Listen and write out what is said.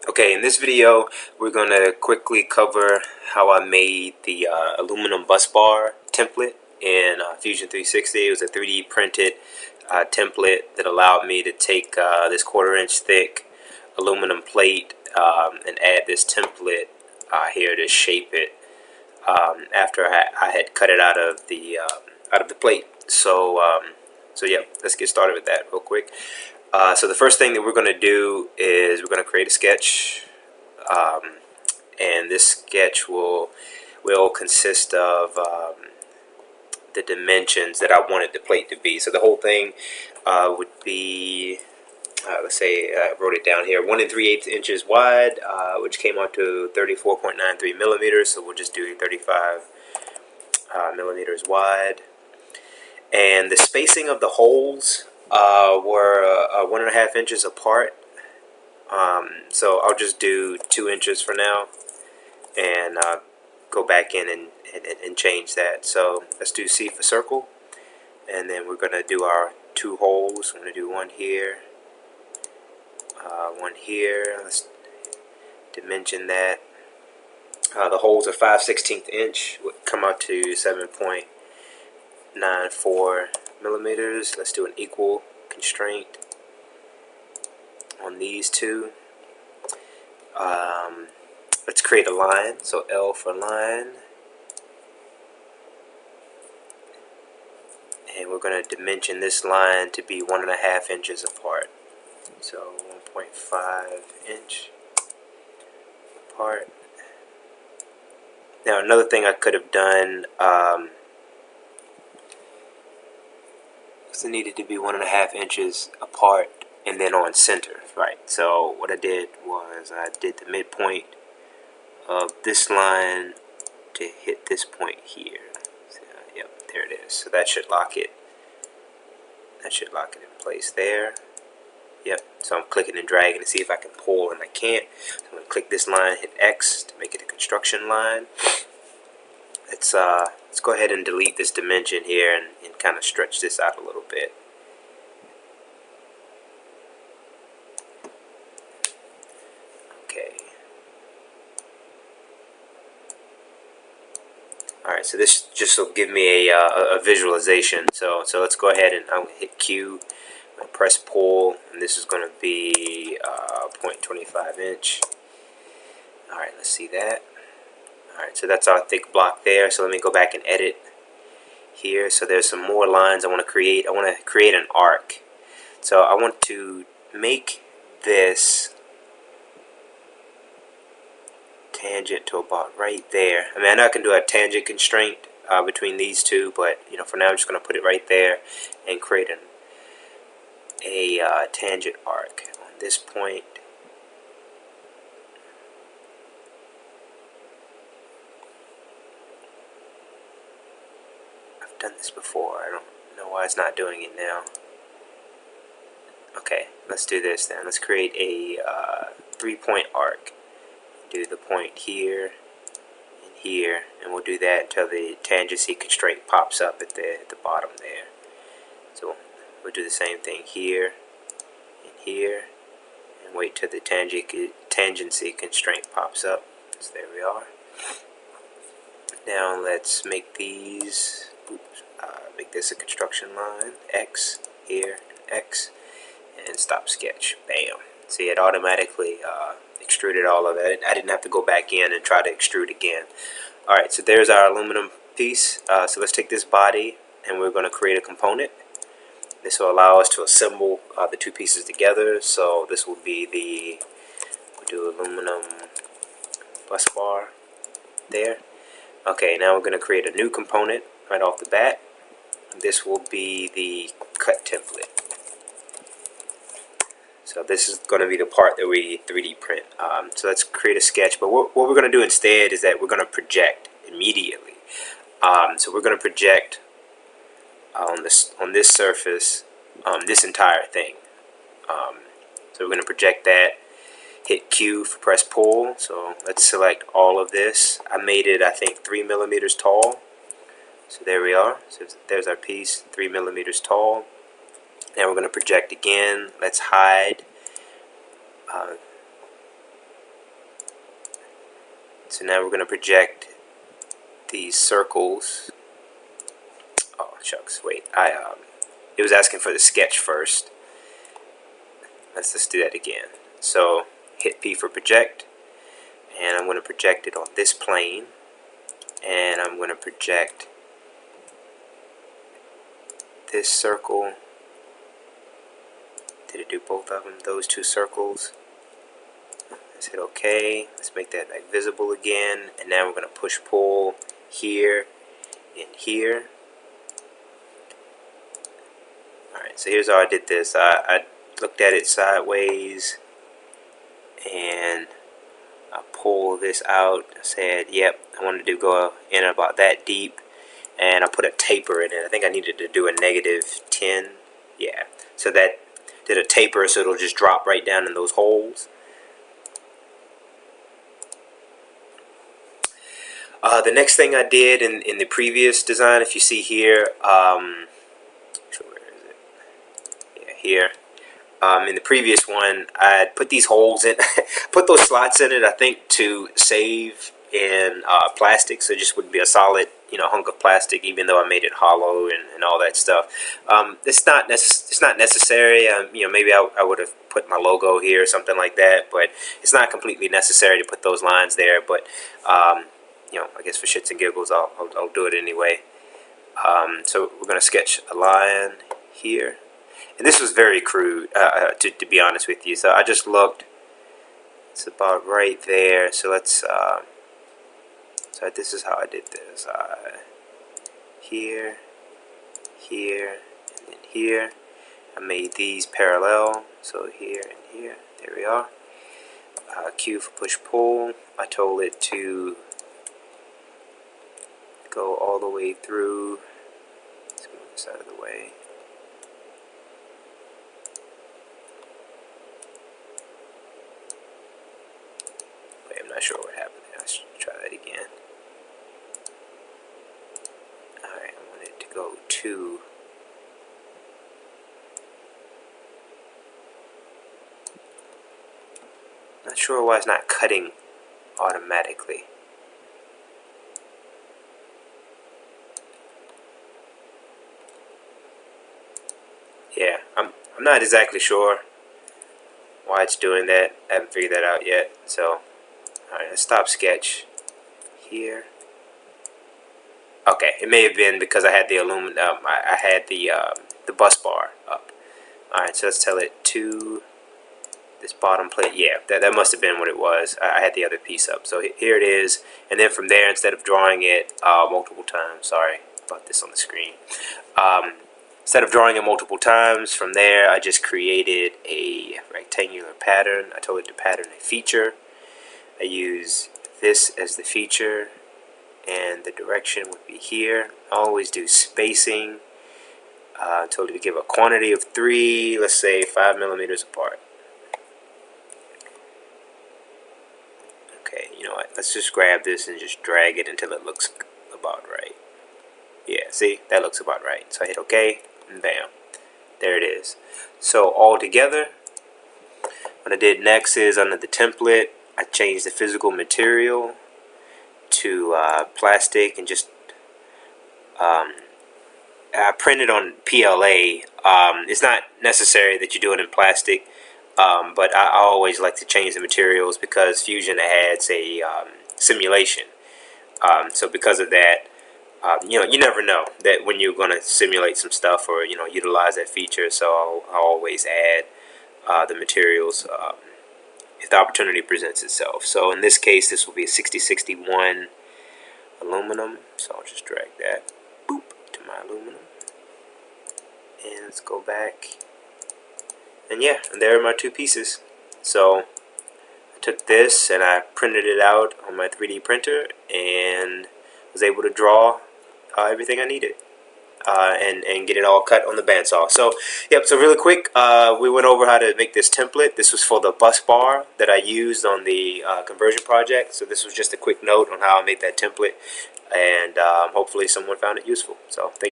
Okay, in this video, we're going to quickly cover how I made the aluminum bus bar template in Fusion 360. It was a 3D printed template that allowed me to take this 1/4 inch thick aluminum plate and add this template here to shape it after I had cut it out of the plate. So yeah, let's get started with that real quick. So the first thing that we're going to do is we're going to create a sketch, and this sketch will consist of the dimensions that I wanted the plate to be. So the whole thing would be, let's say I wrote it down here, 1 3/8 inches wide, which came out to 34.93 millimeters. So we'll just do 35 millimeters wide. And the spacing of the holes were 1.5 inches apart. So I'll just do 2 inches for now, and go back in and change that. So let's do C for circle, and then we're going to do our 2 holes. I'm going to do one here, one here. Let's dimension that. The holes are 5/16 inch, would come out to 7.94 millimeters. Let's do an equal constraint on these two. Let's create a line. So L for line, and we're going to dimension this line to be 1.5 inches apart. So 1.5 inch apart. Now another thing I could have done, it needed to be 1.5 inches apart and then on center, right? So what I did was I did the midpoint of this line to hit this point here. So, yep, there it is. So that should lock it. That should lock it in place there. Yep. So I'm clicking and dragging to see if I can pull, and I can't. So I'm going to click this line, hit X to make it a construction line. Let's go ahead and delete this dimension here and kind of stretch this out a little bit. Okay. Alright, so this just will give me a visualization. So let's go ahead and I'm going to hit Q, I'm going to press pull, and this is going to be 0.25 inch. Alright, let's see that. Alright, so that's our thick block there. So let me go back and edit here. So there's some more lines I want to create. I want to create an arc. So I want to make this tangent to about right there. I mean, I know I can do a tangent constraint between these two, but for now I'm just going to put it right there and create a tangent arc on this point. I've done this before. I don't know why it's not doing it now. Okay, let's do this then. Let's create a 3-point arc. Do the point here and here, and we'll do that until the tangency constraint pops up at the bottom there. So we'll do the same thing here and here, and wait till the tangency constraint pops up. So there we are. Now let's make these. Make this a construction line. X here and X, and stop sketch. Bam. See, it automatically extruded all of it. I didn't have to go back in and try to extrude again. Alright, so there's our aluminum piece. So let's take this body and we're going to create a component. This will allow us to assemble the two pieces together. So this will be we'll do aluminum bus bar there. Okay, now we're going to create a new component right off the bat. This will be the cut template. So this is going to be the part that we 3D print. So let's create a sketch. But what we're going to do instead is that we're going to project immediately. So we're going to project on this surface this entire thing. So we're going to project that. Hit Q for press pull. So let's select all of this. I made it, I think, 3 millimeters tall. So there we are. So there's our piece, 3 millimeters tall. Now we're going to project again. Let's hide So now we're going to project these circles. Oh shucks, wait, it was asking for the sketch first. Let's just do that again. So hit P for project, and I'm going to project it on this plane, and I'm going to project this circle. Did it do both of them? Those two circles. Let's hit OK. Let's make that like visible again, and now we're going to push pull here and here. Alright, so here's how I did this. I looked at it sideways, and I pulled this out. I said, yep, I wanted to go in about that deep, and I put a taper in it. I think I needed to do a -10. Yeah, so that did a taper, so it'll just drop right down in those holes. The next thing I did in the previous design, if you see here, where is it? Yeah, here. In the previous one, I'd put these holes in, put those slots in it, I think, to save in plastic, so it just would be a solid, hunk of plastic, even though I made it hollow and all that stuff. It's not necessary. Maybe I would have put my logo here or something like that, but it's not completely necessary to put those lines there. But I guess for shits and giggles, I'll do it anyway. So we're going to sketch a line here. And this was very crude, to be honest with you. So I just looked. It's about right there. So let's. So this is how I did this. Here, here, and then here. I made these parallel. So here and here. There we are. Q for push pull. I told it to go all the way through. Let's move this out of the way. I'm not sure what happened there. Let's try that again. Alright, I want it to go to. Not sure why it's not cutting automatically. Yeah, I'm not exactly sure why it's doing that. I haven't figured that out yet. So, alright, let's stop sketch here. Okay, it may have been because I had the I had the bus bar up. Alright, so let's tell it to this bottom plate. Yeah, that must have been what it was. I had the other piece up. So here it is, and then from there, instead of drawing it multiple times, sorry about this on the screen. Instead of drawing it multiple times, from there I just created a rectangular pattern. I told it to pattern a feature. I use this as the feature, and the direction would be here. I always do spacing. I told it to give a quantity of 3, let's say 5 millimeters apart. Okay, you know what? Let's just grab this and just drag it until it looks about right. Yeah, see? That looks about right. So I hit OK, and bam. There it is. So all together, what I did next is under the template, I changed the physical material to plastic, and just I printed on PLA. It's not necessary that you do it in plastic, but I always like to change the materials because Fusion adds a simulation. So because of that, you never know that when you're going to simulate some stuff or utilize that feature. So I'll always add the materials if the opportunity presents itself. So in this case, this will be a 6061 aluminum. So I'll just drag that boop to my aluminum, and let's go back. And yeah, and there are my two pieces. So I took this and I printed it out on my 3D printer and was able to draw everything I needed. And get it all cut on the bandsaw. So, yep, so really quick, we went over how to make this template. This was for the bus bar that I used on the conversion project. So this was just a quick note on how I made that template. And hopefully someone found it useful. So, thank you.